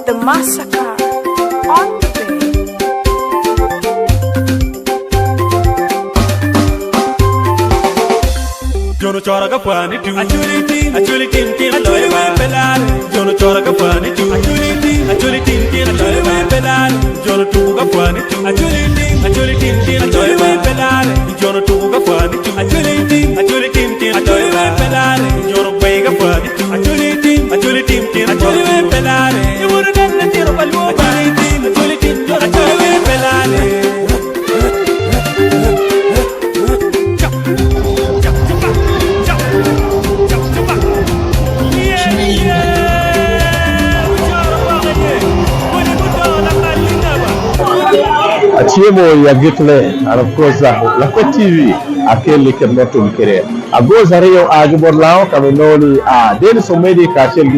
The massacre on the bay. Jono chora ka pani tu Acholi team Acholi we pelare Jono chora ka pani tu Acholi team we pelare Jono tu ka pani tu Acholi team we pelare Jono tu ka pani tu Acholi team we pelare Jono we ka pani tu Acholi team we pelare You would have done the tiro palu Acholi team we pelare Achiemo ya Gitle, and of course, la Côte TV, a Kelly Kernotum Kere. A goes a Rio Agibor Lao, Caminoli, Dennis Omedi, Kachel,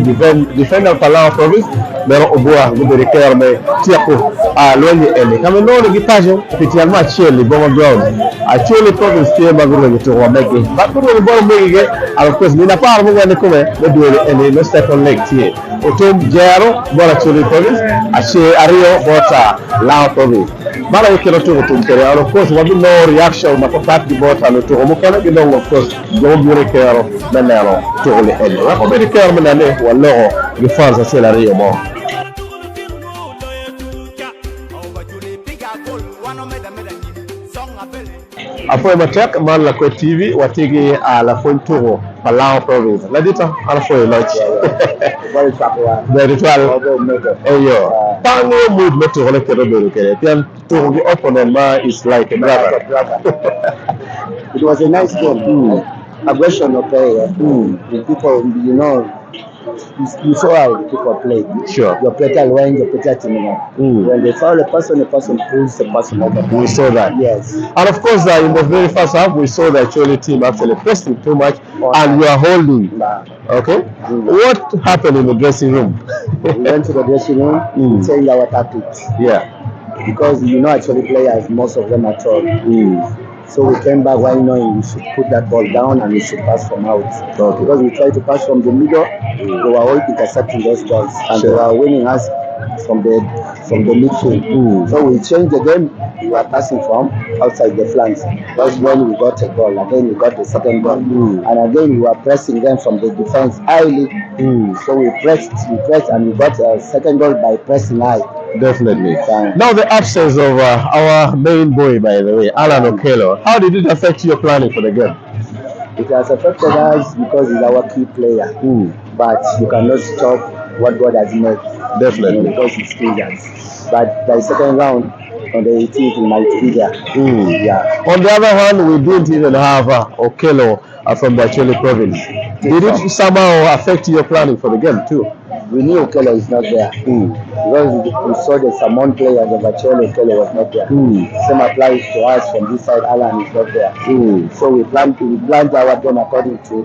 defender Palau province, Mero Oboa, Guberi Kerme, Tiapo, Loni Eli. Caminoli, Gitajo, Pitian Macheli, Bomber Ground, Acholi province, Tiago to Wameki, but Guru Bomegi, and of course, Nina Parmo and the Kume, the duel and the second leg here. Otum Jero, Boracholi province, Ache Ario, Bota, Lao province. Mara yake lotu kutumpere, and of course, what we know reaction, Makopat the Bota, Lotu, Mokana, you know, of course, don't be care, Manero, to only end. I'm very careful, Manero, who allow the fans to sell a real more. Apoy matek man la Côte TV watigi la Fonturo Palau province la dita ala foy lodge very well eyo pango mood meto wala ke do ke tian to the opponent ma is like a brother. It was a nice game. Aggression of player. The people, you know, you saw how the people played. Sure. Your player went, your player team. When they foul a person pulls the person over. We saw that. Yes. And of course, in the very first half, we saw the Acholi team actually pressing too much, and we are holding. Okay. What happened in the dressing room? We went to the dressing room, changed our tactics. Yeah. Because you know, actually players, most of them are tall. So we came back while knowing we should put that ball down and we should pass from out. Okay. Because we tried to pass from the middle, they were all intercepting those balls, and they were winning us from the midfield. So we changed the game. We were passing from outside the flanks. That's when we got a goal. Again, we got the second goal, and again we were pressing them from the defense highly. So we pressed, and we got a second goal by pressing high. Definitely. Now the absence of our main boy, by the way, Alan Okelo, how did it affect your planning for the game? It has affected us because he's our key player. But you cannot stop what God has made. Definitely. Because it's Kenyans. But the second round, on the 18th, we might be there. Yeah. On the other hand, we didn't even have Okelo from the Acholi province. Did it somehow affect your planning for the game too? We knew Okelo is not there. Because we saw the Samon players of Acholi, Okelo was not there. Same applies to us from this side, Alan is not there. So we planned our game according to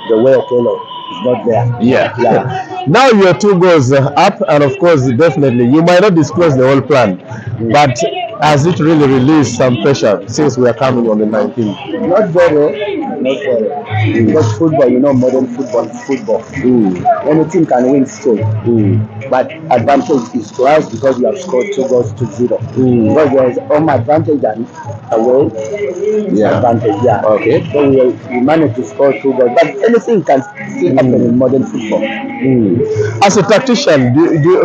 the way Okelo is not there. Yeah. Now your 2 goals up, and of course, definitely, you might not disclose the whole plan, but has it really released some pressure since we are coming on the 19th? Not very. Because football, you know, modern football is football. Any team can win still. But advantage is to us because we have scored 2 goals to 0. Because there is home advantage and away advantage. Yeah. Okay. So we managed to score 2 goals. But anything can still happen in modern football. As a tactician,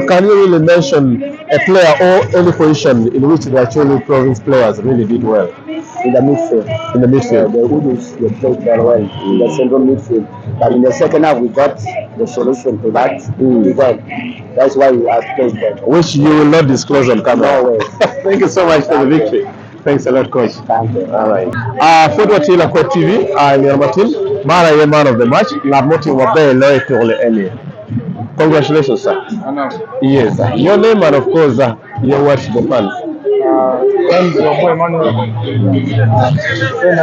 can you really mention a player or any position in which the Acholi province players really did well? In the midfield. The Udus, they played very well in the central midfield. But in the second half, we got the solution to that. That's why we have played well. Which you will not disclose on camera. No way. Thank you so much for the victory. Thanks a lot, coach. Thank you. All right. Football team la Côte TV, I'm Martin. Mara ye man of the match. La moti wabe loe tole earlier. Congratulations, sir. Yes. Your name and of course your watch the fans. and your boy Manuel. Then I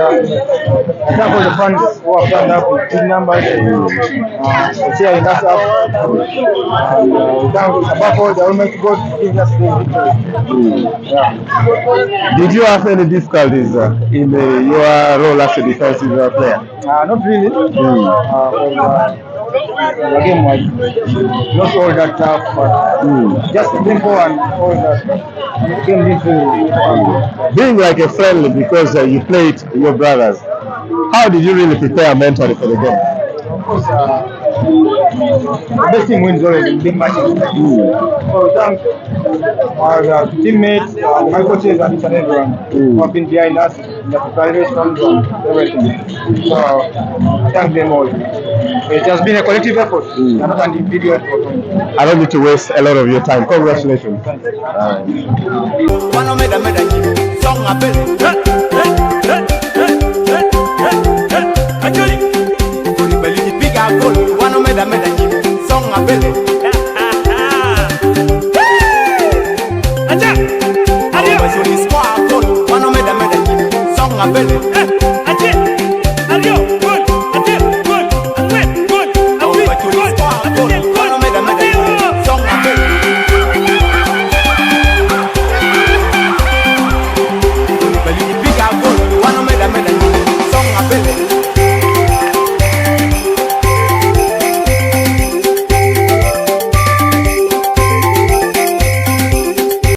thank all the fans who have turned up with big numbers for cheering us up. And thank above all the Almighty God for giving us this victory. Yeah. Did you have any difficulties in your role as a defensive player? Not really. The game was not all that tough, but just the tempo and all that. The game didn't really Being like a friendly because you played your brothers, how did you really prepare mentally for the game? Of course, the best team wins always in big matches. So we thank our teammates, my coaches, and each and everyone who have been behind us in the preparations and everything. So thank them all. It has been a collective effort, and not an individual effort. I don't need to waste a lot of your time. Congratulations. Acholi,